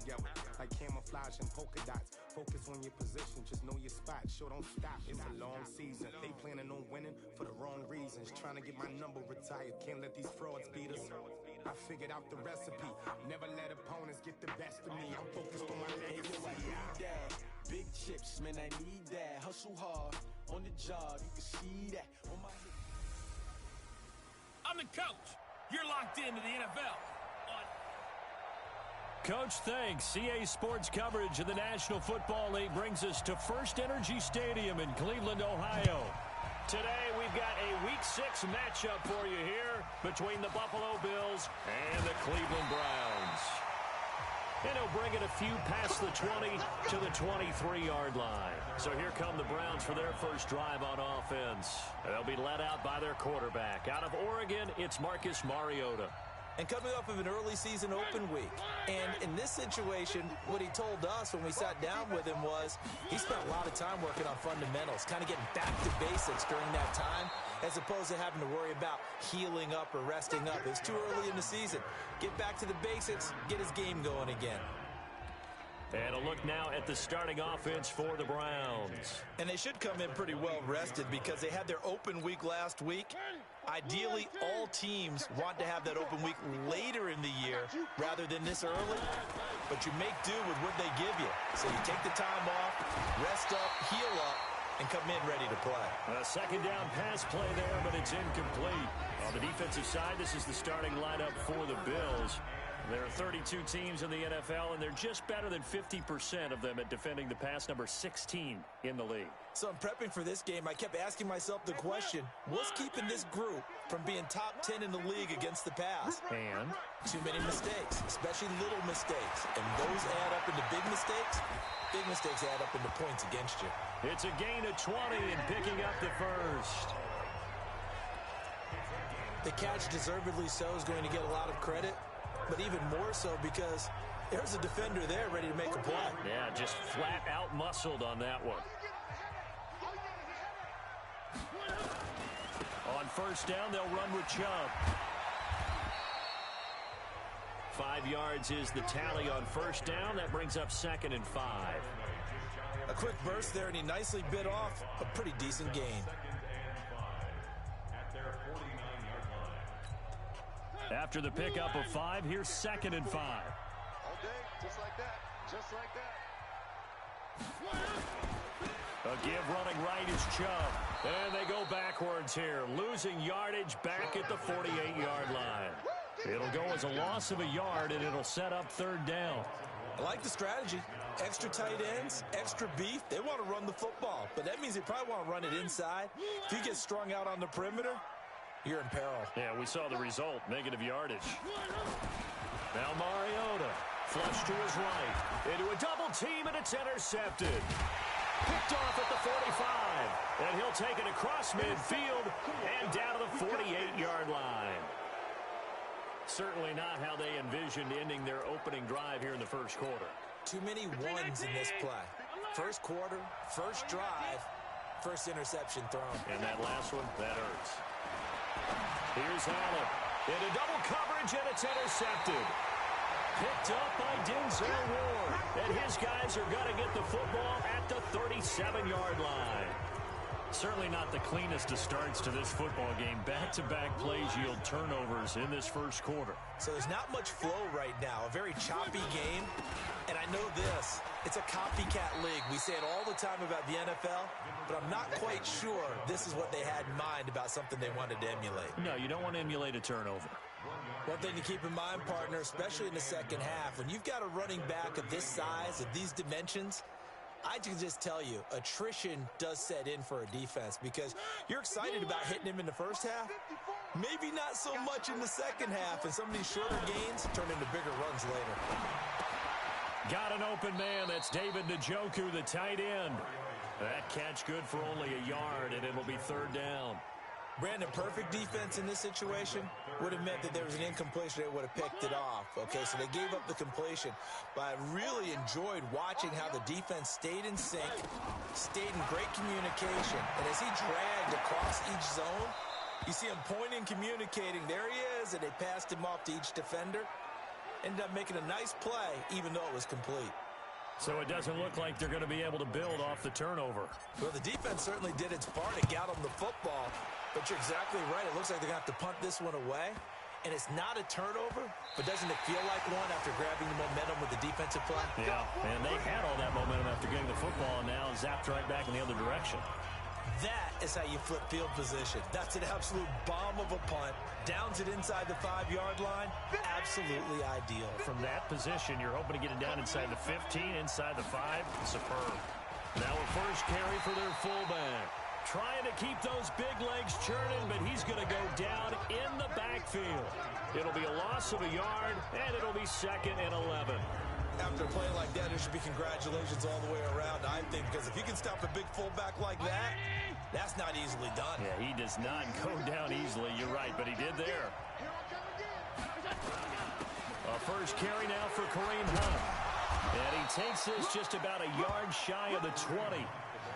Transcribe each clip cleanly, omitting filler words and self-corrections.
together. Like camouflage and polka dots. Focus on your position, just know your spot. Sure, don't stop, it's a long season. They planning on winning for the wrong reasons. Trying to get my number retired, can't let these frauds beat us. I figured out the recipe. Never let opponents get the best of me. I'm focused on my legacy. Big chips, man, I need that. Hustle hard on the job, you can see that on my hip. I'm the coach. You're locked into the NFL. Coach, thanks. CA Sports coverage of the National Football League brings us to First Energy Stadium in Cleveland, Ohio. Today, we've got a Week 6 matchup for you here between the Buffalo Bills and the Cleveland Browns. And he'll bring it a few past the 20 to the 23-yard line. So here come the Browns for their first drive on offense. They'll be led out by their quarterback. Out of Oregon, it's Marcus Mariota. And coming off of an early season open week. And in this situation, what he told us when we sat down with him was he spent a lot of time working on fundamentals, kind of getting back to basics during that time, as opposed to having to worry about healing up or resting up. It's too early in the season. Get back to the basics, get his game going again. And a look now at the starting offense for the Browns. And they should come in pretty well rested because they had their open week last week. Ideally, all teams want to have that open week later in the year rather than this early. But you make do with what they give you. So you take the time off, rest up, heal up, and come in ready to play. A second down pass play there, but it's incomplete. On the defensive side, this is the starting lineup for the Bills. There are 32 teams in the NFL, and they're just better than 50% of them at defending the pass, number 16 in the league. So in prepping for this game, I kept asking myself the question, what's keeping this group from being top 10 in the league against the pass? And? Too many mistakes, especially little mistakes. And those add up into big mistakes. Big mistakes add up into points against you. It's a gain of 20 and picking up the first. The catch, deservedly so, is going to get a lot of credit. But even more so because there's a defender there ready to make a play. Yeah, just flat out muscled on that one. On first down, they'll run with Chubb. 5 yards is the tally on first down. That brings up 2nd and 5. A quick burst there, and he nicely bit off a pretty decent gain. After the pickup of 5, here's 2nd and 5. All day, just like that, just like that. A give running right is Chubb. And they go backwards here, losing yardage back at the 48-yard line. It'll go as a loss of a yard, and it'll set up 3rd down. I like the strategy. Extra tight ends, extra beef. They want to run the football, but that means they probably want to run it inside. If you get strung out on the perimeter, you're in peril. Yeah, we saw the result, negative yardage. Now Mariota, flush to his right, into a double team, and it's intercepted. Picked off at the 45, and he'll take it across midfield and down to the 48-yard line. Certainly not how they envisioned ending their opening drive here in the first quarter. Too many ones in this play. First quarter, first drive, first interception thrown. And that last one, that hurts. Here's Allen. Into double coverage, and it's intercepted. Picked up by Denzel Ward. And his guys are going to get the football at the 37-yard line. Certainly not the cleanest of starts to this football game. Back-to-back plays yield turnovers in this first quarter. So there's not much flow right now. A very choppy game. And I know this. It's a copycat league. We say it all the time about the NFL, but I'm not quite sure this is what they had in mind about something they wanted to emulate. No, you don't want to emulate a turnover. One thing to keep in mind, partner, especially in the second half, when you've got a running back of this size, of these dimensions, I can just tell you, attrition does set in for a defense because you're excited about hitting him in the first half. Maybe not so much in the second half, and some of these shorter gains turn into bigger runs later. Got an open man. That's David Njoku, the tight end. That catch good for only a yard, and it'll be 3rd down. Brandon, perfect defense in this situation would have meant that there was an incompletion. They would have picked it off. Okay, so they gave up the completion. But I really enjoyed watching how the defense stayed in sync, stayed in great communication. And as he dragged across each zone, you see him pointing, communicating. There he is, and they passed him off to each defender. ended up making a nice play, even though it was complete. So it doesn't look like they're going to be able to build off the turnover. Well, the defense certainly did its part to get them the football, but you're exactly right. It looks like they're going to have to punt this one away, and it's not a turnover, but doesn't it feel like one after grabbing the momentum with the defensive play? Yeah, and they had all that momentum after getting the football, and now zapped right back in the other direction. That is how you flip field position. That's an absolute bomb of a punt. Downs it inside the 5-yard line. Absolutely ideal. From that position, you're hoping to get it down inside the 15, inside the 5. Superb. Now a first carry for their fullback. Trying to keep those big legs churning, but he's going to go down in the backfield. It'll be a loss of a yard, and it'll be 2nd and 11. After a play like that, there should be congratulations all the way around, I think, because if you can stop a big fullback like that, that's not easily done. Yeah, he does not go down easily. You're right, but he did there. A first carry now for Kareem Hunt. And he takes this just about a yard shy of the 20.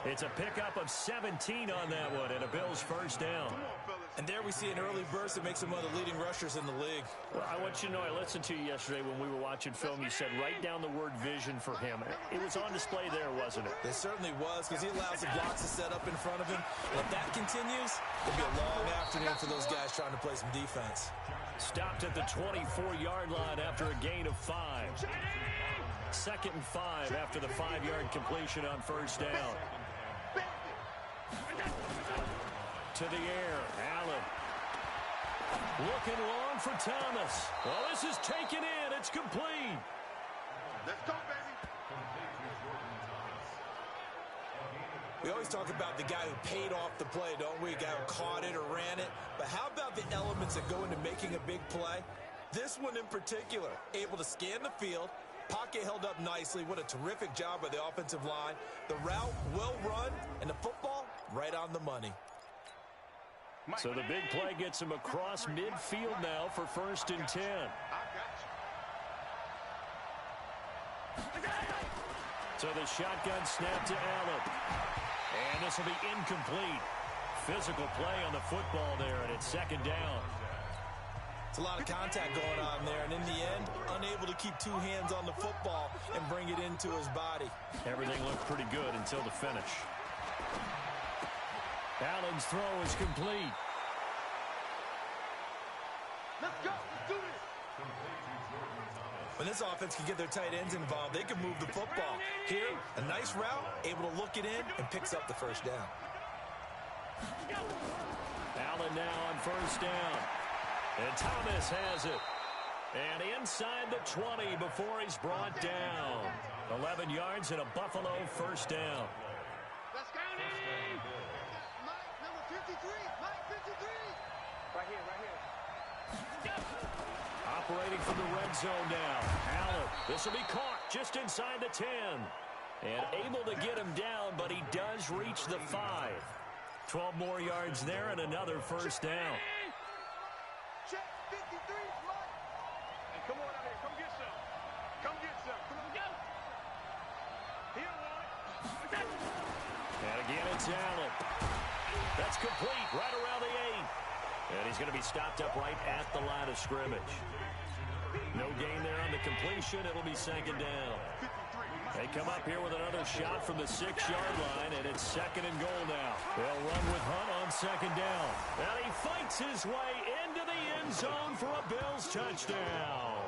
It's a pickup of 17 on that one, and a Bills first down. And there we see an early burst that makes him one of the leading rushers in the league. Well, I want you to know, I listened to you yesterday when we were watching film. You said write down the word vision for him. It was on display there, wasn't it? It certainly was, because he allows the blocks to set up in front of him. And if that continues, it'll be a long afternoon for those guys trying to play some defense. Stopped at the 24-yard line after a gain of 5. 2nd and 5 after the 5-yard completion on first down. To the air, Allen. Looking long for Thomas. Well, this is taken in. It's complete. Let's go, baby. We always talk about the guy who paid off the play, don't we? A guy who caught it or ran it. But how about the elements that go into making a big play? This one in particular, able to scan the field. Pocket held up nicely. What a terrific job by the offensive line. The route well run, and the football right on the money. So the big play gets him across midfield now for 1st and 10. So the shotgun snap to Allen. And this will be incomplete. Physical play on the football there, and it's 2nd down. It's a lot of contact going on there, and in the end, unable to keep 2 hands on the football and bring it into his body. Everything looked pretty good until the finish. Allen's throw is complete. Let's go. Let's do this. When this offense can get their tight ends involved, they can move the football. Here, a nice route, able to look it in, and picks up the first down. Allen now on first down. And Thomas has it. And inside the 20 before he's brought down. 11 yards and a Buffalo first down. Let's go. Mike, number 53. Mike, 53. Right here, right here. Operating from the red zone now. Allen, this will be caught just inside the 10. And able to get him down, but he does reach the 5. 12 more yards there and another first down. Check 53, Mike. And come on out here. Come get some. Come get some. Come on, go. He don't want it. And again, it's Allen. That's complete right around the 8. And he's going to be stopped up right at the line of scrimmage. No gain there on the completion. It'll be 2nd down. They come up here with another shot from the 6-yard line, and it's 2nd and goal now. They'll run with Hunt on 2nd down. And he fights his way into the end zone for a Bills touchdown.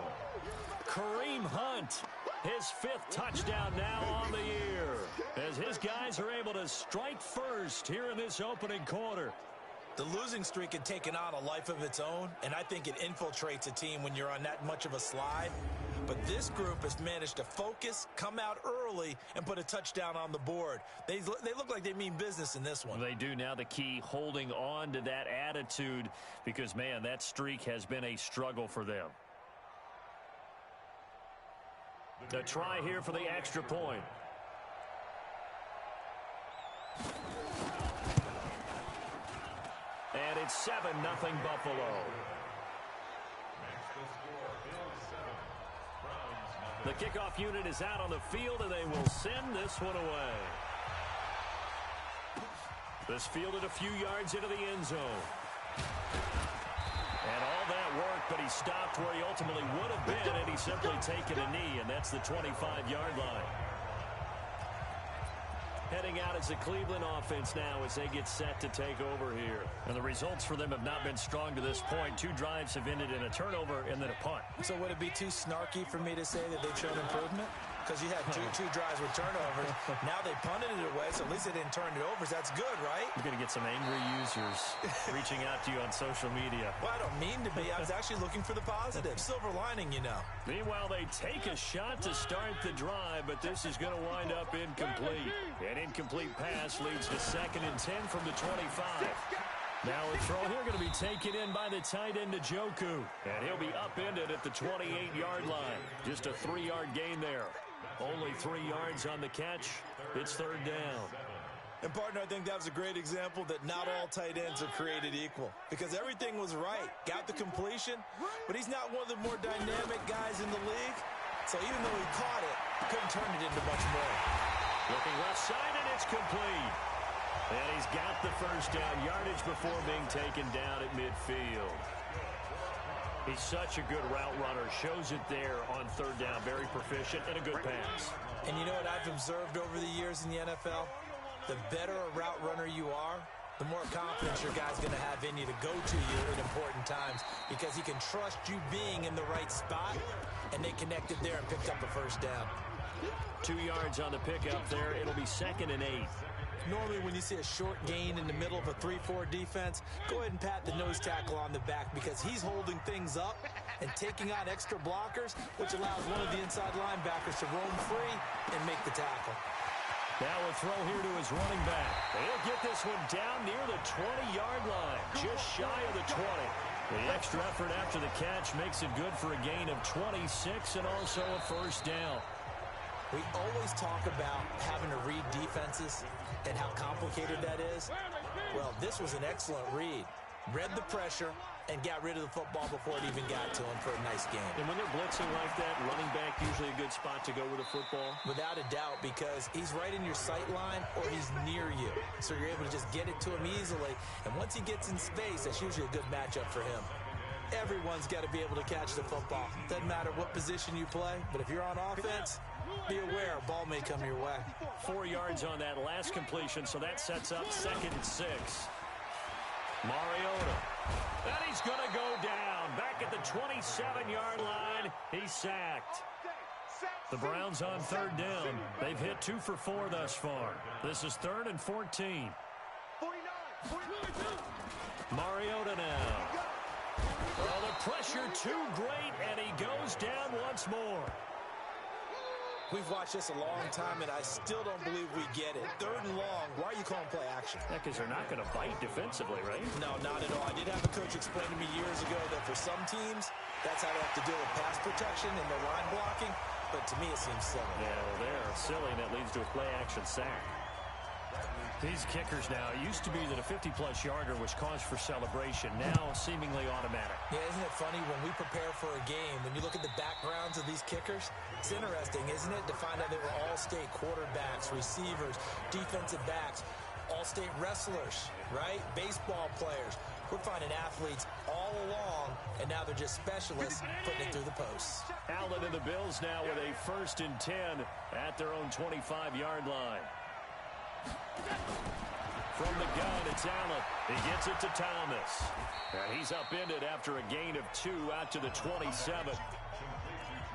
Kareem Hunt, his 5th touchdown now on the year, as his guys are able to strike first here in this opening quarter. The losing streak had taken on a life of its own, and I think it infiltrates a team when you're on that much of a slide. But this group has managed to focus, come out early, and put a touchdown on the board. They look like they mean business in this one. They do. Now the key, holding on to that attitude, because, man, that streak has been a struggle for them. A try here for the extra point. And it's 7-0 Buffalo. The kickoff unit is out on the field, and they will send this one away. This fielded a few yards into the end zone. And all that work, but he He stopped where he ultimately would have been, and he's simply taken a knee, and that's the 25-yard line. Heading out as the Cleveland offense now as they get set to take over here. And the results for them have not been strong to this point. 2 drives have ended in a turnover and then a punt. So would it be too snarky for me to say that they've shown improvement? Because you had two drives with turnovers. Now they punted it away, so at least they didn't turn it over. So that's good, right? You're going to get some angry users reaching out to you on social media. Well, I don't mean to be. I was actually looking for the positive. Silver lining, you know. Meanwhile, they take a shot to start the drive, but this is going to wind up incomplete. An incomplete pass leads to 2nd and 10 from the 25. Now a throw here going to be taken in by the tight end Njoku. And he'll be upended at the 28-yard line. Just a 3-yard gain there. Only 3 yards on the catch. It's 3rd down. And, partner, I think that was a great example that not all tight ends are created equal. Because everything was right. Got the completion, but he's not one of the more dynamic guys in the league. So even though he caught it, couldn't turn it into much more. Looking left side, and it's complete. And he's got the first down yardage before being taken down at midfield. He's such a good route runner. Shows it there on 3rd down. Very proficient and a good pass. And you know what I've observed over the years in the NFL? The better a route runner you are, the more confidence your guy's going to have in you to go to you at important times because he can trust you being in the right spot, and they connected there and picked up a first down. 2 yards on the pickup there. It'll be 2nd and 8. Normally when you see a short gain in the middle of a 3-4 defense, go ahead and pat the nose tackle on the back because he's holding things up and taking on extra blockers, which allows one of the inside linebackers to roam free and make the tackle. Now a throw here to his running back. He'll get this one down near the 20-yard line, just shy of the 20. The extra effort after the catch makes it good for a gain of 26 and also a first down. We always talk about having to read defenses and how complicated that is. Well, this was an excellent read. Read the pressure and got rid of the football before it even got to him for a nice game. And when they're blitzing like that, running back usually a good spot to go with the football? Without a doubt, because he's right in your sight line or he's near you. So you're able to just get it to him easily. And once he gets in space, that's usually a good matchup for him. Everyone's got to be able to catch the football. Doesn't matter what position you play, but if you're on offense, be aware a ball may come your way. 4 yards on that last completion, so that sets up 2nd and 6. Mariota. And he's going to go down. Back at the 27-yard line, he's sacked. The Browns on 3rd down. They've hit 2 for 4 thus far. This is 3rd and 14. Mariota now. Well, the pressure too great, and he goes down once more. We've watched this a long time, and I still don't believe we get it. 3rd and long, why are you calling play action? Yeah, because they're not going to bite defensively, right? No, not at all. I did have a coach explain to me years ago that for some teams, that's how they have to deal with pass protection and their line blocking, but to me it seems silly. Yeah, well, they're silly, and that leads to a play-action sack. These kickers now, it used to be that a 50-plus yarder was cause for celebration, now seemingly automatic. Yeah, isn't it funny when we prepare for a game, when you look at the backgrounds of these kickers, it's interesting, isn't it, to find out they were all-state quarterbacks, receivers, defensive backs, all-state wrestlers, right? Baseball players. We're finding athletes all along, and now they're just specialists putting it through the posts. Allen and the Bills now with a 1st and 10 at their own 25-yard line. From the gun, it's Allen. He gets it to Thomas. And he's upended after a gain of 2 out to the 27.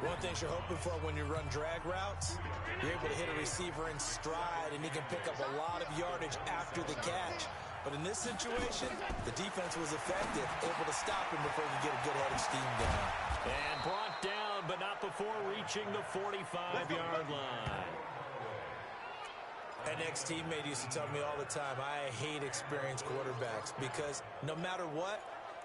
One of the things you're hoping for when you run drag routes, you're able to hit a receiver in stride, and he can pick up a lot of yardage after the catch. But in this situation, the defense was effective, able to stop him before he could get a good head of steam down. And brought down, but not before reaching the 45-yard line. An ex-teammate used to tell me all the time, I hate experienced quarterbacks because no matter what,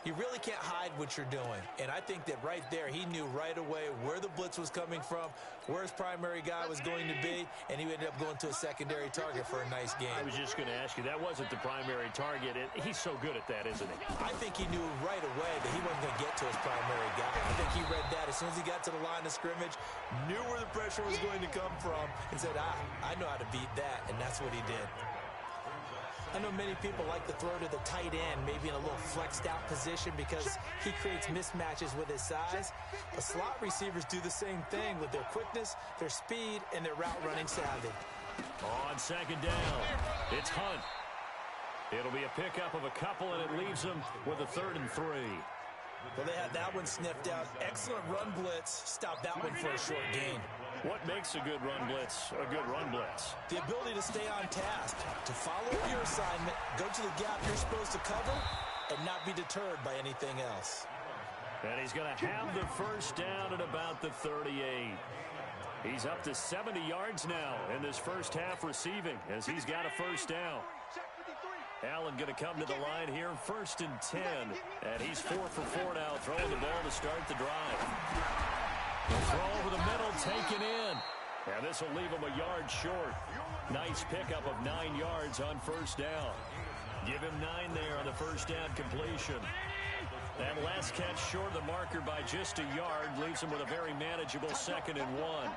you really can't hide what you're doing. And I think that right there, he knew right away where the blitz was coming from, where his primary guy was going to be, and he ended up going to a secondary target for a nice game. I was just going to ask you, that wasn't the primary target. He's so good at that, isn't he? I think he knew right away that he wasn't going to get to his primary guy. I think he read that as soon as he got to the line of scrimmage, knew where the pressure was going to come from, and said, I know how to beat that, and that's what he did. I know many people like to throw to the tight end, maybe in a little flexed out position because he creates mismatches with his size. But slot receivers do the same thing with their quickness, their speed, and their route running savvy. On second down, it's Hunt. It'll be a pickup of a couple, and it leaves them with a 3rd and 3. Well, they had that one sniffed out. Excellent run blitz. Stop that one for a short gain. What makes a good run blitz a good run blitz? The ability to stay on task, to follow your assignment, go to the gap you're supposed to cover, and not be deterred by anything else. And he's going to have the first down at about the 38. He's up to 70 yards now in this first half receiving as he's got a first down. Allen going to come to the line here, 1st and 10. And he's 4 for 4 now, throwing the ball to start the drive. The throw over the middle, taken in. And this will leave him a yard short. Nice pickup of 9 yards on first down. Give him 9 there on the first down completion. That last catch short of the marker by just a yard leaves him with a very manageable 2nd and 1.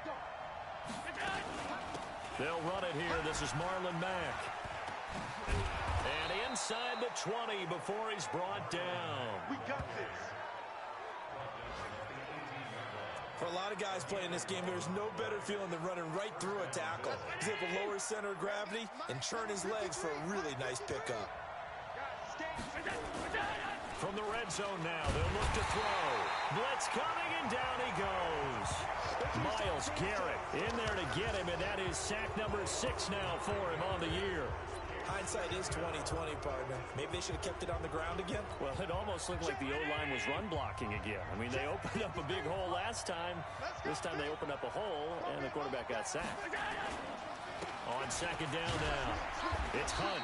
They'll run it here. This is Marlon Mack. And inside the 20 before he's brought down. We got this. For a lot of guys playing this game, there's no better feeling than running right through a tackle. He's able to lower his center of gravity and churn his legs for a really nice pickup. From the red zone now, they'll look to throw. Blitz coming, and down he goes. Myles Garrett in there to get him, and that is sack number 6 now for him on the year. Hindsight is 20/20, partner. Maybe they should have kept it on the ground again. Well, it almost looked like the O-line was run blocking again. I mean, they opened up a big hole last time. This time they opened up a hole, and the quarterback got sacked. On second down now, it's Hunt.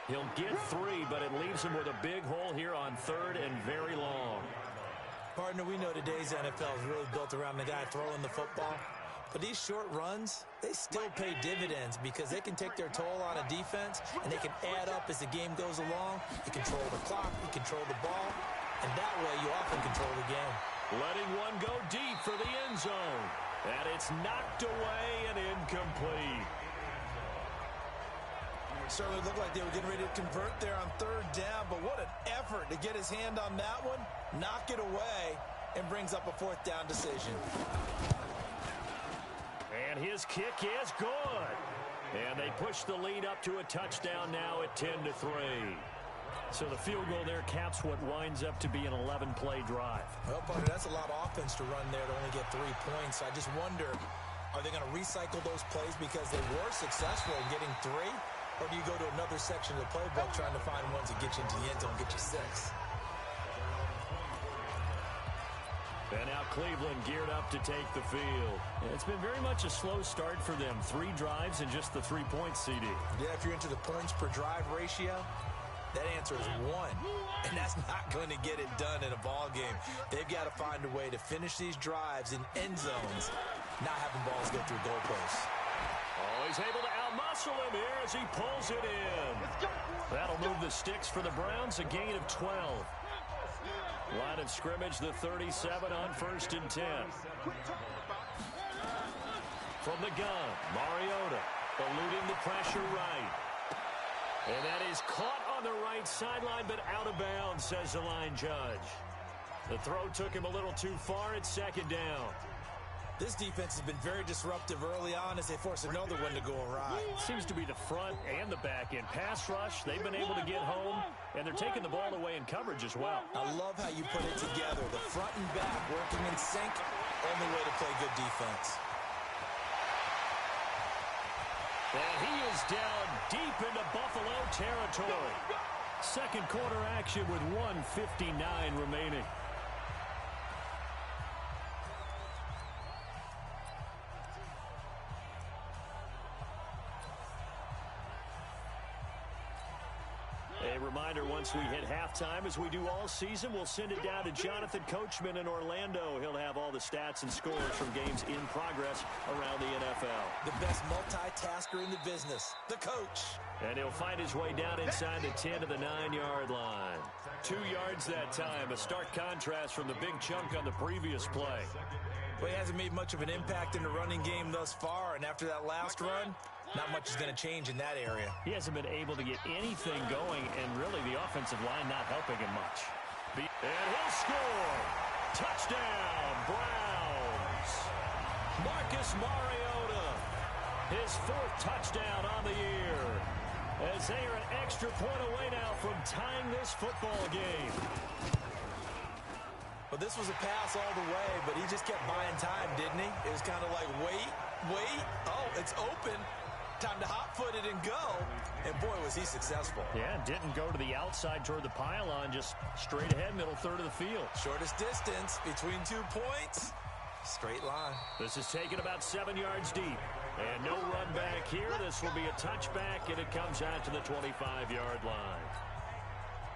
He'll get 3, but it leaves him with a big hole here on 3rd and very long. Partner, we know today's NFL is really built around the guy throwing the football. But these short runs, they still pay dividends because they can take their toll on a defense, and they can add up as the game goes along. You control the clock, you control the ball, and that way you often control the game. Letting one go deep for the end zone. And it's knocked away and incomplete. It certainly looked like they were getting ready to convert there on 3rd down, but what an effort to get his hand on that one, knock it away, and brings up a 4th down decision. And his kick is good. And they push the lead up to a touchdown now at 10-3. So the field goal there caps what winds up to be an 11-play drive. Well, partner, that's a lot of offense to run there to only get 3 points. I just wonder, are they going to recycle those plays because they were successful in getting 3? Or do you go to another section of the playbook trying to find ones that get you into the end zone and get you 6? And now Cleveland geared up to take the field. It's been very much a slow start for them. 3 drives and just the 3 points, CD. Yeah, if you're into the points per drive ratio, that answer is 1. And that's not going to get it done in a ball game. They've got to find a way to finish these drives in end zones, not having balls go through goalposts. Oh, he's able to outmuscle him here as he pulls it in. That'll move the sticks for the Browns, a gain of 12. Line of scrimmage, the 37 on 1st and 10. From the gun, Mariota eluding the pressure right. And that is caught on the right sideline, but out of bounds, says the line judge. The throw took him a little too far at 2nd down. This defense has been very disruptive early on as they force another one to go awry. Seems to be the front and the back end. Pass rush, they've been able to get home, and they're taking the ball away in coverage as well. I love how you put it together. The front and back working in sync, only way to play good defense. And he is down deep into Buffalo territory. Second quarter action with 1:59 remaining. A reminder, once we hit halftime, as we do all season, we'll send it down to Jonathan Coachman in Orlando. He'll have all the stats and scores from games in progress around the NFL. The best multitasker in the business, the coach. And he'll find his way down inside the 10 to the 9-yard line. 2 yards that time, a stark contrast from the big chunk on the previous play. Well, he hasn't made much of an impact in the running game thus far, and after that last run, not much is going to change in that area. He hasn't been able to get anything going, and really the offensive line not helping him much. And he'll score. Touchdown, Browns. Marcus Mariota, his 4th touchdown on the year, as they are an extra point away now from tying this football game. Well, this was a pass all the way, but he just kept buying time, didn't he? It was kind of like, wait. Oh, it's open. Time to hot-foot it and go. And, boy, was he successful. Yeah, didn't go to the outside toward the pylon, just straight ahead, middle third of the field. Shortest distance between 2 points. Straight line. This is taken about 7 yards deep. And no run back here. This will be a touchback, and it comes out to the 25-yard line.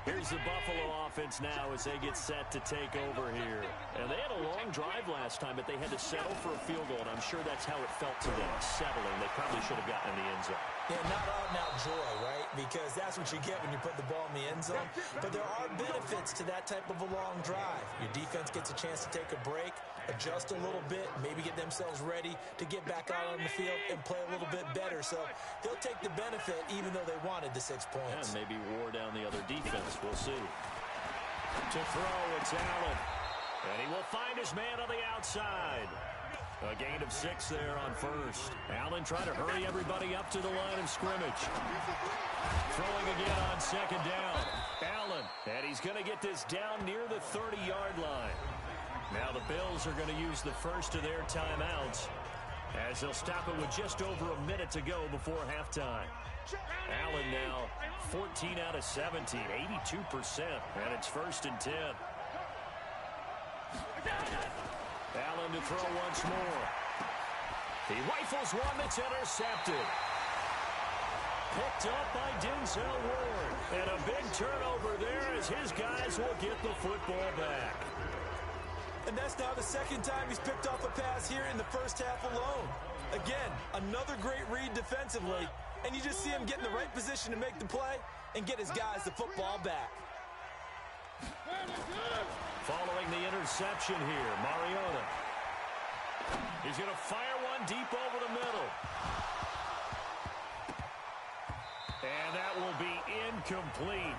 Here's the Buffalo offense now as they get set to take over here. And they had a long drive last time, but they had to settle for a field goal, and I'm sure that's how it felt to them, settling. They probably should have gotten in the end zone. Yeah, not out-and-out joy, right? Because that's what you get when you put the ball in the end zone. But there are benefits to that type of a long drive. Your defense gets a chance to take a break, adjust a little bit, maybe get themselves ready to get back out on the field and play a little bit better. So they'll take the benefit even though they wanted the 6 points. And maybe wore down the other defense. We'll see. To throw, it's Allen. And he will find his man on the outside. A gain of 6 there on first. Allen trying to hurry everybody up to the line of scrimmage. Throwing again on second down. Allen, and he's going to get this down near the 30-yard line. Now the Bills are going to use the first of their timeouts as they'll stop it with just over a minute to go before halftime. Allen now 14 out of 17, 82%, and it's 1st and 10. Allen to throw once more. He rifles one that's intercepted. Picked up by Denzel Ward. And a big turnover there as his guys will get the football back. And that's now the 2nd time he's picked off a pass here in the first half alone. Again, another great read defensively. And you just see him get in the right position to make the play and get his guys the football back. Following the interception here, Mariota. He's going to fire one deep over the middle. And that will be incomplete.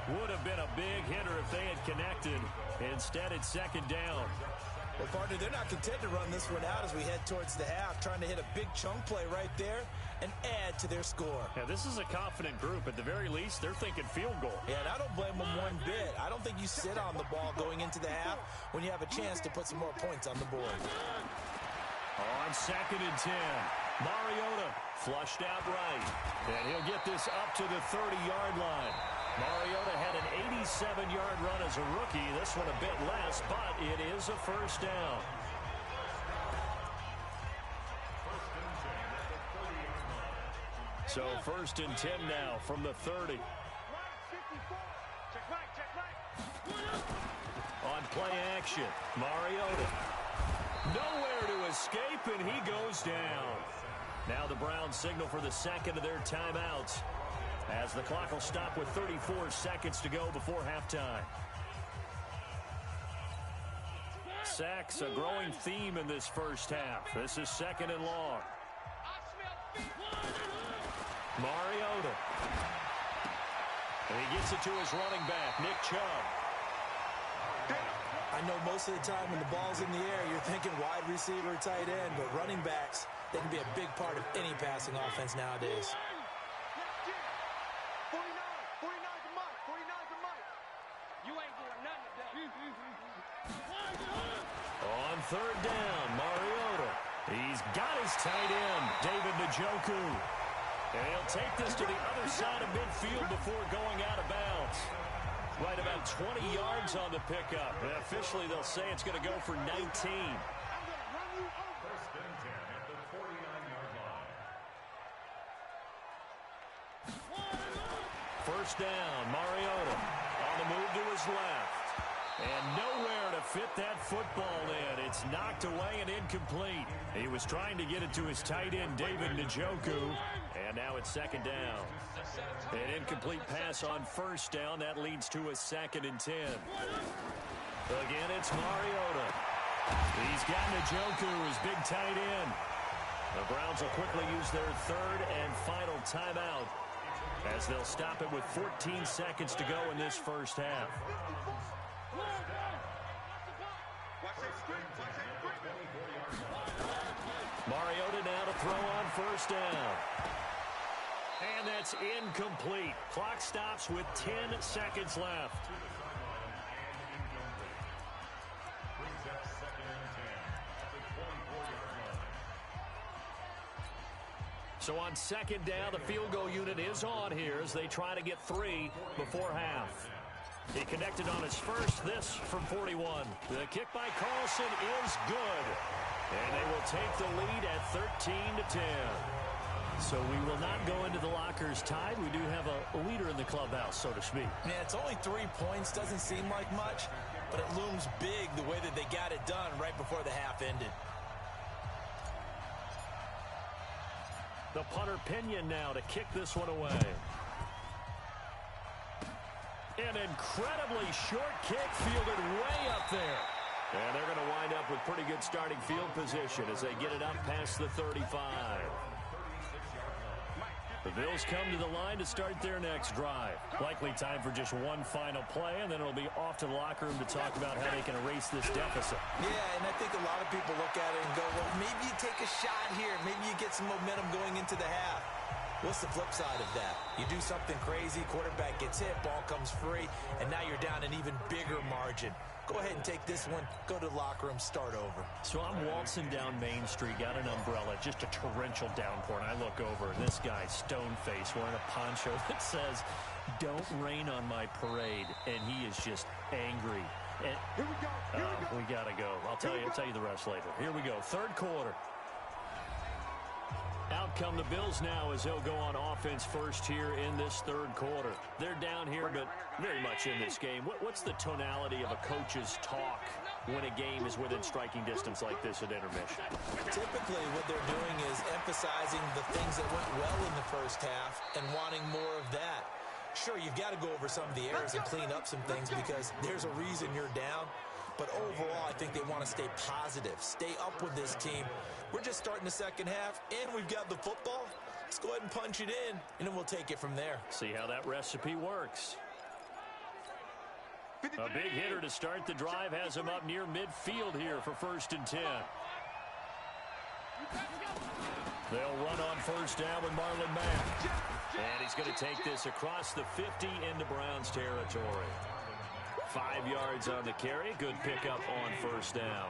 Would have been a big hitter if they had connected. Instead, it's 2nd down. Well, partner, they're not content to run this one out as we head towards the half, trying to hit a big chunk play right there and add to their score. Yeah, this is a confident group. At the very least, they're thinking field goal. Yeah, and I don't blame them one bit. I don't think you sit on the ball going into the half when you have a chance to put some more points on the board. On 2nd and 10, Mariota flushed out right. And he'll get this up to the 30-yard line. Mariota had an 87-yard run as a rookie. This one a bit less, but it is a 1st down. So 1st and 10 now from the 30. On play action, Mariota. Nowhere to escape, and he goes down. Now the Browns signal for the 2nd of their timeouts, as the clock will stop with 34 seconds to go before halftime. Sacks, a growing theme in this first half. This is 2nd and long. Mariota. And he gets it to his running back, Nick Chubb. I know most of the time when the ball's in the air, you're thinking wide receiver, tight end, but running backs, they can be a big part of any passing offense nowadays. 49's the mark. 49's the mark. You ain't doing nothing today. On 3rd down, Mariota. He's got his tight end, David Njoku. And he'll take this to the other side of midfield before going out of bounds. Right about 20 yards on the pickup. And officially, they'll say it's going to go for 19. I'm going to run you over. 1st and 10 at the 49-yard line. 1st down, Mariota on the move to his left. And nowhere to fit that football in. It's knocked away and incomplete. He was trying to get it to his tight end, David Njoku. And now it's 2nd down. An incomplete pass on 1st down. That leads to a 2nd and 10. Again, it's Mariota. He's got Njoku, his big tight end. The Browns will quickly use their third and final timeout as they'll stop it with 14 seconds to go in this first half. Mariota now to throw on first down. And that's incomplete. Clock stops with 10 seconds left. So on second down, the field goal unit is on here as they try to get 3 before half. He connected on his first, this from 41. The kick by Carlson is good. And they will take the lead at 13-10. So we will not go into the lockers tied. We do have a leader in the clubhouse, so to speak. Yeah, it's only 3 points. Doesn't seem like much, but it looms big the way that they got it done right before the half ended. The punter Pinion now to kick this one away. An incredibly short kick fielded way up there. And they're going to wind up with pretty good starting field position as they get it up past the 35. The Bills come to the line to start their next drive. Likely time for just one final play, and then it'll be off to the locker room to talk about how they can erase this deficit. Yeah, and I think a lot of people look at it and go, well, maybe you take a shot here. Maybe you get some momentum going into the half. What's the flip side of that? You do something crazy, quarterback gets hit, ball comes free, and now you're down an even bigger margin. Go ahead and take this one, go to the locker room, start over. So I'm waltzing down Main Street, got an umbrella, just a torrential downpour, and I look over, and this guy, stone-faced, wearing a poncho that says, "Don't rain on my parade," and he is just angry. And, Here we go. we gotta go. I'll tell you the rest later. Here we go, third quarter. Out come the Bills now as they'll go on offense first here in this third quarter. They're down here, but very much in this game. What's the tonality of a coach's talk when a game is within striking distance like this at intermission? Typically, what they're doing is emphasizing the things that went well in the first half and wanting more of that. Sure, you've got to go over some of the errors and clean up some things because there's a reason you're down. But overall, I think they want to stay positive, stay up with this team. We're just starting the second half, and we've got the football. Let's go ahead and punch it in, and then we'll take it from there. See how that recipe works. A big hitter to start the drive has him up near midfield here for 1st and 10. They'll run on first down with Marlon Mack. And he's going to take this across the 50 into Browns territory. 5 yards on the carry. Good pickup on first down.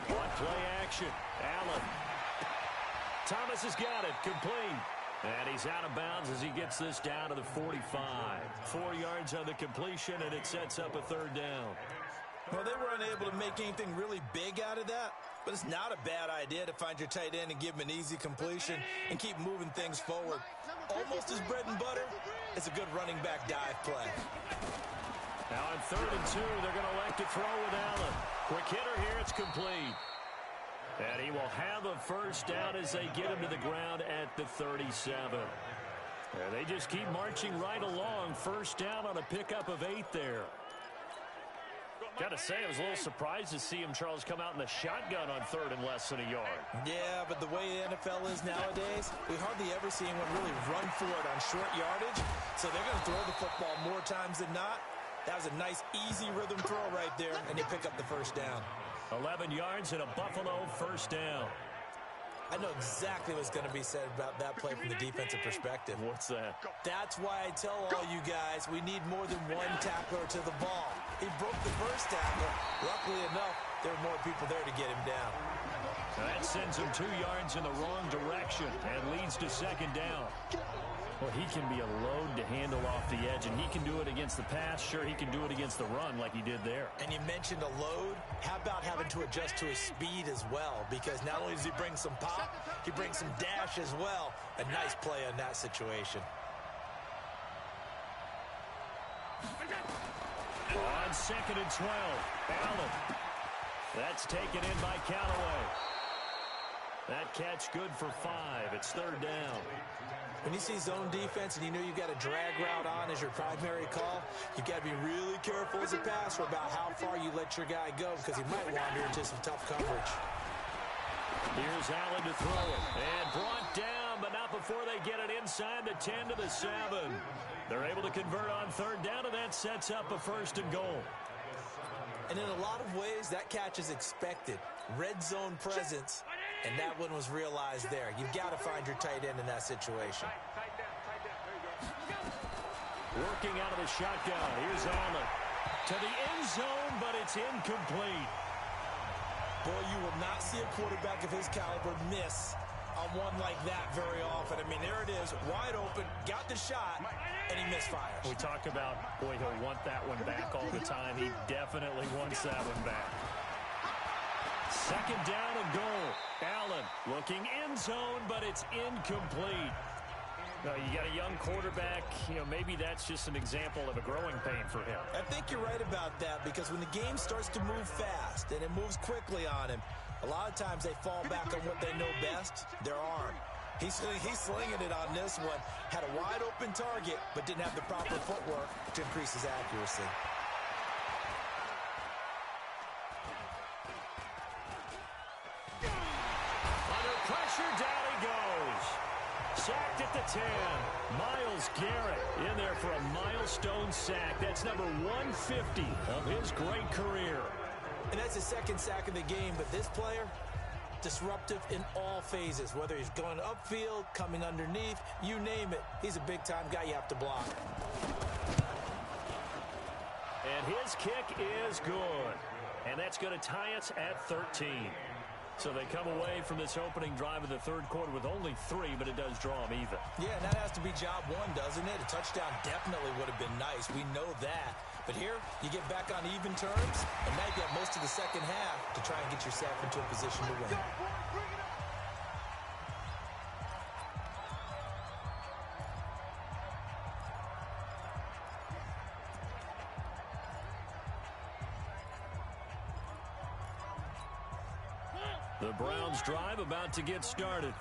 On play action, Allen. Thomas has got it, complete. And he's out of bounds as he gets this down to the 45. 4 yards on the completion, and it sets up a third down. Well, they weren't able to make anything really big out of that, but it's not a bad idea to find your tight end and give him an easy completion and keep moving things forward. Almost as bread and butter, it's a good running back dive play. Now on 3rd and 2, they're going to elect to throw with Allen. Quick hitter here, it's complete. And he will have a first down as they get him to the ground at the 37. And they just keep marching right along. First down on a pickup of 8 there. Gotta say, I was a little surprised to see him, Charles, come out in the shotgun on 3rd and less than a yard. Yeah, but the way the NFL is nowadays, we hardly ever see anyone really run for it on short yardage. So they're going to throw the football more times than not. That was a nice, easy rhythm throw right there, and they pick up the first down. 11 yards and a Buffalo first down. I know exactly what's going to be said about that play from the defensive perspective. What's that? That's why I tell all you guys we need more than one tackler to the ball. He broke the first tackle. Luckily enough, there were more people there to get him down. Now that sends him 2 yards in the wrong direction and leads to second down. Well, he can be a load to handle off the edge, and he can do it against the pass. Sure, he can do it against the run like he did there. And you mentioned a load. How about having to adjust to his speed as well? Because not only does he bring some pop, he brings some dash as well. A nice play on that situation. On 2nd and 12, Allen. That's taken in by Callaway. That catch good for 5. It's third down. When you see zone defense and you know you've got a drag route on as your primary call, you've got to be really careful as a passer about how far you let your guy go because he might wander into some tough coverage. Here's Allen to throw it. And brought down, but not before they get it inside the 10 to the 7. They're able to convert on third down, and that sets up a 1st and goal. And in a lot of ways, that catch is expected. Red zone presence, and that one was realized there. You've got to find your tight end in that situation. Working out of the shotgun. Here's Allen. To the end zone, but it's incomplete. Boy, you will not see a quarterback of his caliber miss on one like that very often. I mean, there it is, wide open, got the shot, and he misfires. We talk about, boy, he'll want that one back all the time. He definitely wants that one back. 2nd down and goal. Allen looking end zone, but it's incomplete. No, you got a young quarterback. You know, maybe that's just an example of a growing pain for him. I think you're right about that because when the game starts to move fast and it moves quickly on him, a lot of times they fall back on what they know best, their arm. He's slinging it on this one. Had a wide open target, but didn't have the proper footwork to increase his accuracy. Under pressure, down he goes. Sacked at the 10. Myles Garrett in there for a milestone sack. That's number 150 of his great career. And that's his 2nd sack of the game, but this player, disruptive in all phases, whether he's going upfield, coming underneath, you name it. He's a big-time guy you have to block. And his kick is good. And that's going to tie us at 13. So they come away from this opening drive of the 3rd quarter with only 3, but it does draw them even. Yeah, and that has to be job 1, doesn't it? A touchdown definitely would have been nice. We know that. But here, you get back on even terms, and now you get most of the 2nd half to try and get yourself into a position to win. The Browns drive about to get started.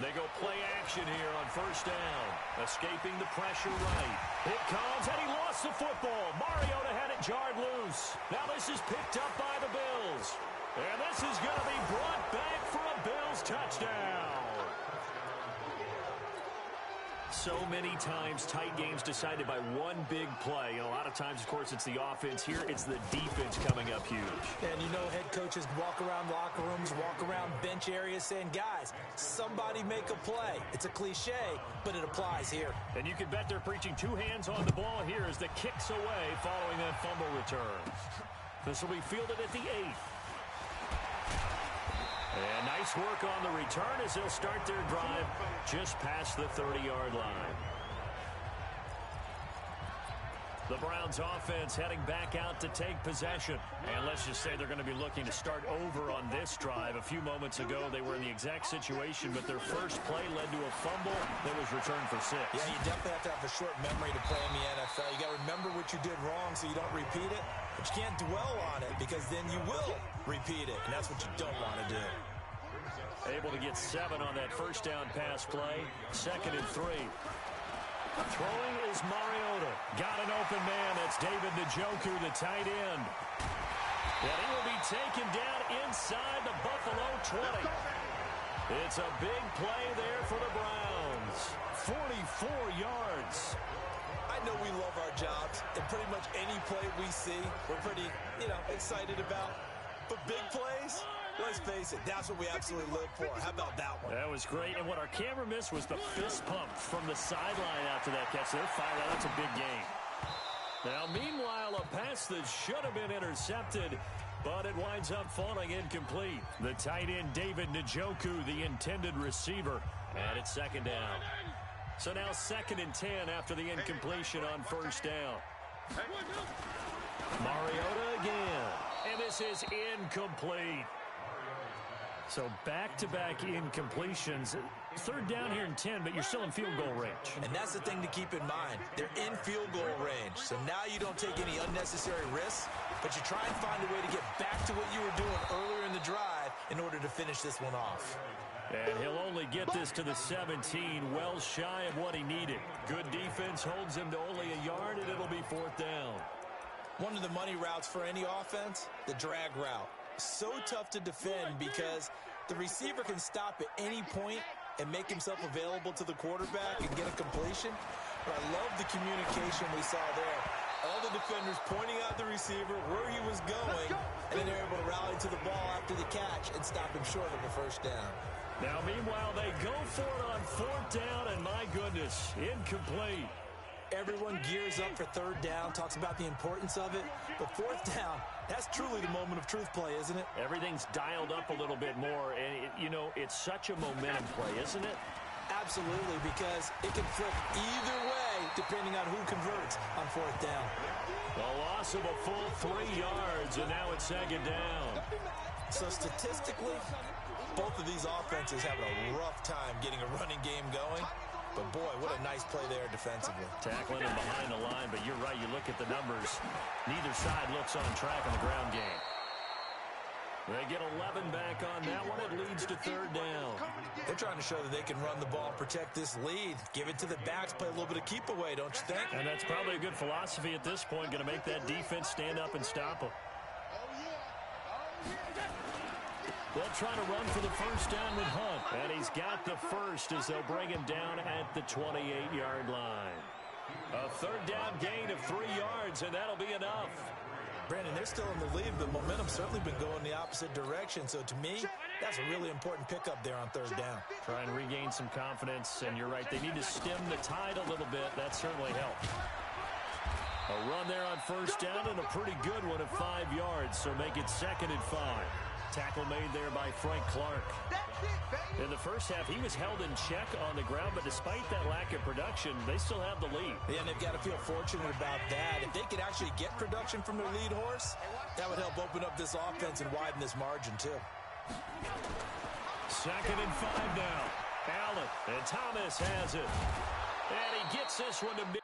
They go play action here on 1st down. Escaping the pressure right. It comes, and he lost the football. Mariota had it jarred loose. Now this is picked up by the Bills. And this is going to be brought back for a Bills touchdown. So many times tight games decided by one big play. And a lot of times, of course, it's the offense. Here, it's the defense coming up huge. And you know head coaches walk around locker rooms, walk around bench areas saying, guys, somebody make a play. It's a cliche, but it applies here. And you can bet they're preaching 2 hands on the ball here as the kick's away following that fumble return. This will be fielded at the 8th. And nice work on the return as they'll start their drive just past the 30-yard line. The Browns offense heading back out to take possession. And let's just say they're going to be looking to start over on this drive. A few moments ago, they were in the exact situation, but their first play led to a fumble that was returned for 6. Yeah, you definitely have to have a short memory to play in the NFL. You got to remember what you did wrong so you don't repeat it. But you can't dwell on it because then you will repeat it, and that's what you don't want to do. Able to get 7 on that first down pass play. 2nd and 3. Throwing is Mariota. Got an open man. That's David Njoku, the tight end. And he will be taken down inside the Buffalo 20. It's a big play there for the Browns. 44 yards. I know we love our jobs, and pretty much any play we see, we're pretty, excited about. But big plays, let's face it, that's what we absolutely live for. How about that one? That was great. And what our camera missed was the fist pump from the sideline after that catch. They're fired out. That's a big game. Now, meanwhile, a pass that should have been intercepted, but it winds up falling incomplete. The tight end, David Njoku, the intended receiver, and it's 2nd down. So now 2nd and 10 after the incompletion on 1st down. Mariota again. And this is incomplete. So back-to-back incompletions. Third down here in 10, but you're still in field goal range. And that's the thing to keep in mind. They're in field goal range. So now you don't take any unnecessary risks, but you try and find a way to get back to what you were doing earlier in the drive in order to finish this one off. And he'll only get this to the 17, well shy of what he needed. Good defense holds him to only a yard, and it'll be fourth down. One of the money routes for any offense, the drag route. So tough to defend because the receiver can stop at any point and make himself available to the quarterback and get a completion. But I love the communication we saw there. All the defenders pointing out the receiver, where he was going, and then they're able to rally to the ball after the catch and stop him short of a first down. Now, meanwhile, they go for it on fourth down, and my goodness, incomplete. Everyone gears up for third down, talks about the importance of it. But fourth down, that's truly the moment of truth play, isn't it? Everything's dialed up a little bit more, and, it's such a momentum play, isn't it? Absolutely, because it can flip either way depending on who converts on fourth down. A loss of a full 3 yards, and now it's second down. So statistically, both of these offenses have a rough time getting a running game going. But, boy, what a nice play there defensively. Tackling him behind the line, but you're right. You look at the numbers. Neither side looks on track in the ground game. They get 11 back on that one. It leads to third down. They're trying to show that they can run the ball and protect this lead. Give it to the backs, play a little bit of keep away, don't you think? And that's probably a good philosophy at this point. Going to make that defense stand up and stop them. They'll try to run for the first down with Hunt. And he's got the first as they'll bring him down at the 28-yard line. A third down gain of 3 yards, and that'll be enough. Brandon, they're still in the lead, but momentum's certainly been going the opposite direction. So to me, that's a really important pickup there on third down. Try and regain some confidence, and you're right. They need to stem the tide a little bit. That certainly helped. A run there on first down and a pretty good one at 5 yards, so make it 2nd and 5. Tackle made there by Frank Clark. In the first half, he was held in check on the ground, but despite that lack of production, they still have the lead. Yeah, and they've got to feel fortunate about that. If they could actually get production from their lead horse, that would help open up this offense and widen this margin, too. 2nd and 5 now. Allen, and Thomas has it. And he gets this one to mid.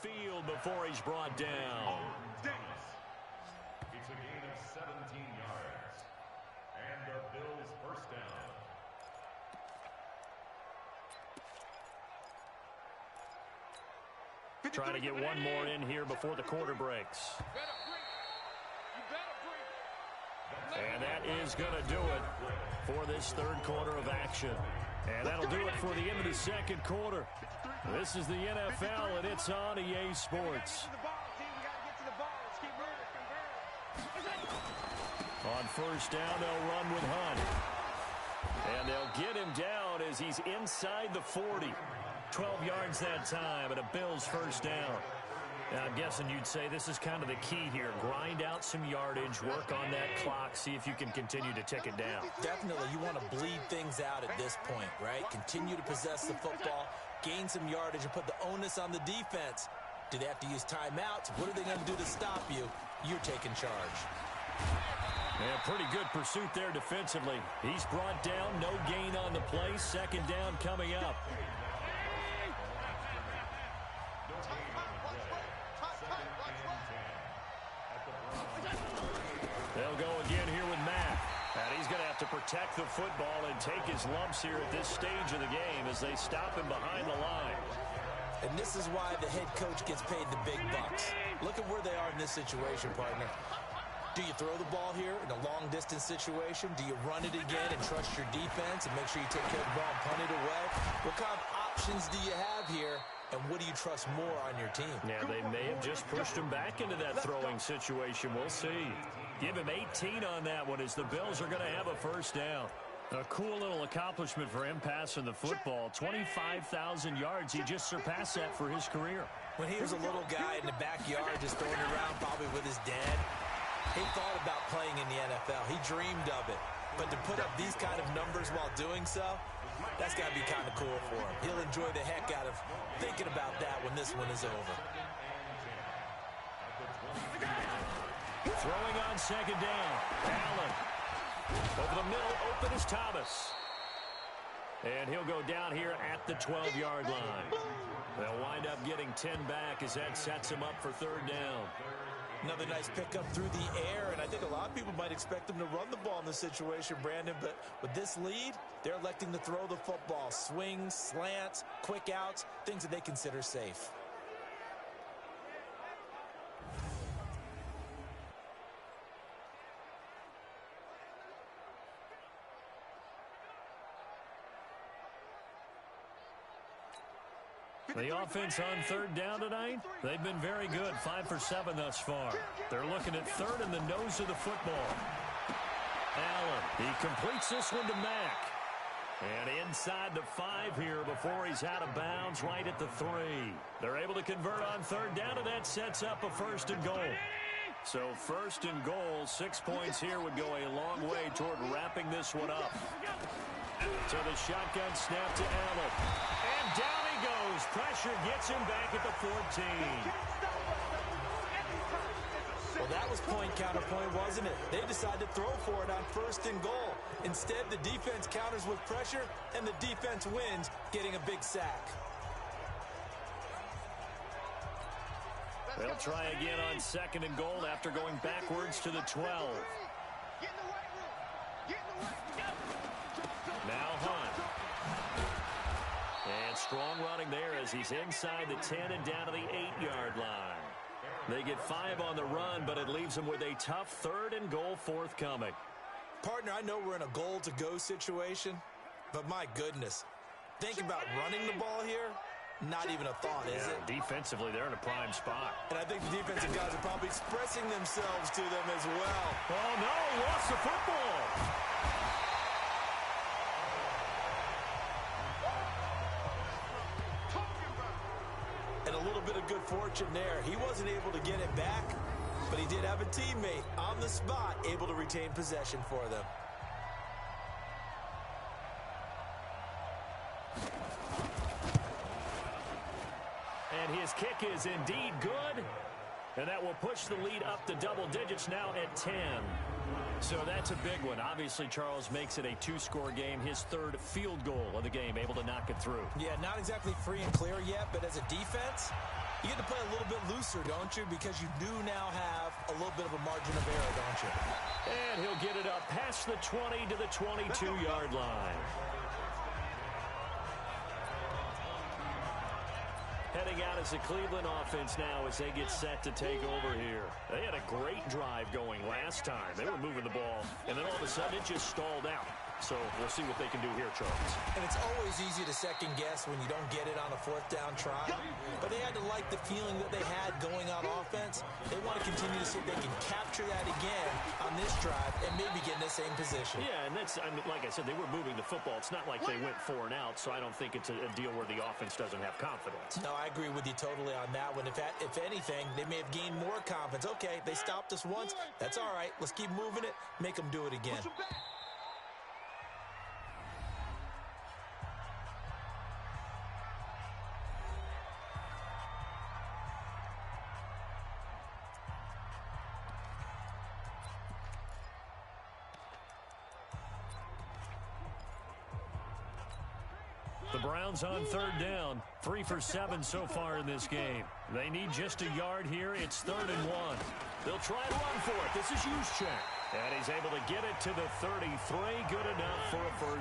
Field before he's brought down. It's a gain of 17 yards. And the Bills' first down. Trying to get one more in here before the quarter breaks. And that is going to do it for this third quarter of action. And that'll do it for the end of the second quarter. This is the NFL, and it's on EA Sports. On first down, they'll run with Hunt. And they'll get him down as he's inside the 40. 12 yards that time, and a Bills first down. Now, I'm guessing you'd say this is kind of the key here. Grind out some yardage, work on that clock, see if you can continue to tick it down. Definitely, you want to bleed things out at this point, right? Continue to possess the football, gain some yardage, and put the onus on the defense. Do they have to use timeouts? What are they going to do to stop you? You're taking charge. Yeah, pretty good pursuit there defensively. He's brought down, no gain on the play. Second down coming up. They'll go again here with Matt. And he's going to have to protect the football and take his lumps here at this stage of the game as they stop him behind the line. And this is why the head coach gets paid the big bucks. Look at where they are in this situation, partner. Do you throw the ball here in a long-distance situation? Do you run it again and trust your defense and make sure you take care of the ball and punt it away? What kind of options do you have here, and what do you trust more on your team? Yeah, they may have just pushed him back into that throwing situation. We'll see. Give him 18 on that one as the Bills are going to have a first down. A cool little accomplishment for him passing the football. 25,000 yards. He just surpassed that for his career. When he was a little guy in the backyard just throwing it around probably with his dad, he thought about playing in the NFL. He dreamed of it. But to put up these kind of numbers while doing so, that's got to be kind of cool for him. He'll enjoy the heck out of thinking about that when this one is over. Throwing on second down. Allen. Over the middle, open is Thomas. And he'll go down here at the 12-yard line. They'll wind up getting 10 back as that sets him up for third down. Another nice pickup through the air, and I think a lot of people might expect them to run the ball in this situation, Brandon, but with this lead, they're electing to throw the football. Swings, slants, quick outs, things that they consider safe. The offense on third down tonight, they've been very good, 5 for 7 thus far. They're looking at third in the nose of the football. Allen, he completes this one to Mack. And inside the 5 here before he's out of bounds right at the 3. They're able to convert on third down, and that sets up a first and goal. So first and goal, 6 points here would go a long way toward wrapping this one up. To the shotgun snap to Allen. And down he goes. Pressure gets him back at the 14. Well, that was point counterpoint, wasn't it? They decided to throw for it on first and goal. Instead, the defense counters with pressure, and the defense wins, getting a big sack. They'll try again on second and goal after going backwards to the 12. Now Hunt. And strong running there as he's inside the 10 and down to the 8-yard line. They get 5 on the run, but it leaves them with a tough third and goal forthcoming. Partner, I know we're in a goal-to-go situation, but my goodness, think about running the ball here. Not even a thought, is it? Defensively, they're in a prime spot. And I think the defensive guys are probably expressing themselves to them as well. Oh, no, lost the football. And a little bit of good fortune there. He wasn't able to get it back, but he did have a teammate on the spot able to retain possession for them. And his kick is indeed good. And that will push the lead up to double digits now at 10. So that's a big one. Obviously, Charles makes it a 2-score game. His third field goal of the game, able to knock it through. Yeah, not exactly free and clear yet, but as a defense, you get to play a little bit looser, don't you? Because you do now have a little bit of a margin of error, don't you? And he'll get it up past the 20 to the 22-yard line. Heading out as the Cleveland offense now as they get set to take over here. They had a great drive going last time. They were moving the ball, and then all of a sudden it just stalled out. So we'll see what they can do here, Charles. And it's always easy to second guess when you don't get it on a fourth down try. But they had to like the feeling that they had going on offense. They want to continue to see if they can capture that again on this drive and maybe get in the same position. Yeah, and that's, I mean, like I said, they were moving the football. It's not like they went 4 and out, so I don't think it's a deal where the offense doesn't have confidence. No, I agree with you totally on that one. If anything, they may have gained more confidence. Okay, they stopped us once. That's all right. Let's keep moving it. Make them do it again. The Browns on 3rd down. 3 for 7 so far in this game. They need just a yard here. It's 3rd and 1. They'll try to run for it. This is Juszczyk. And he's able to get it to the 33. Good enough for a first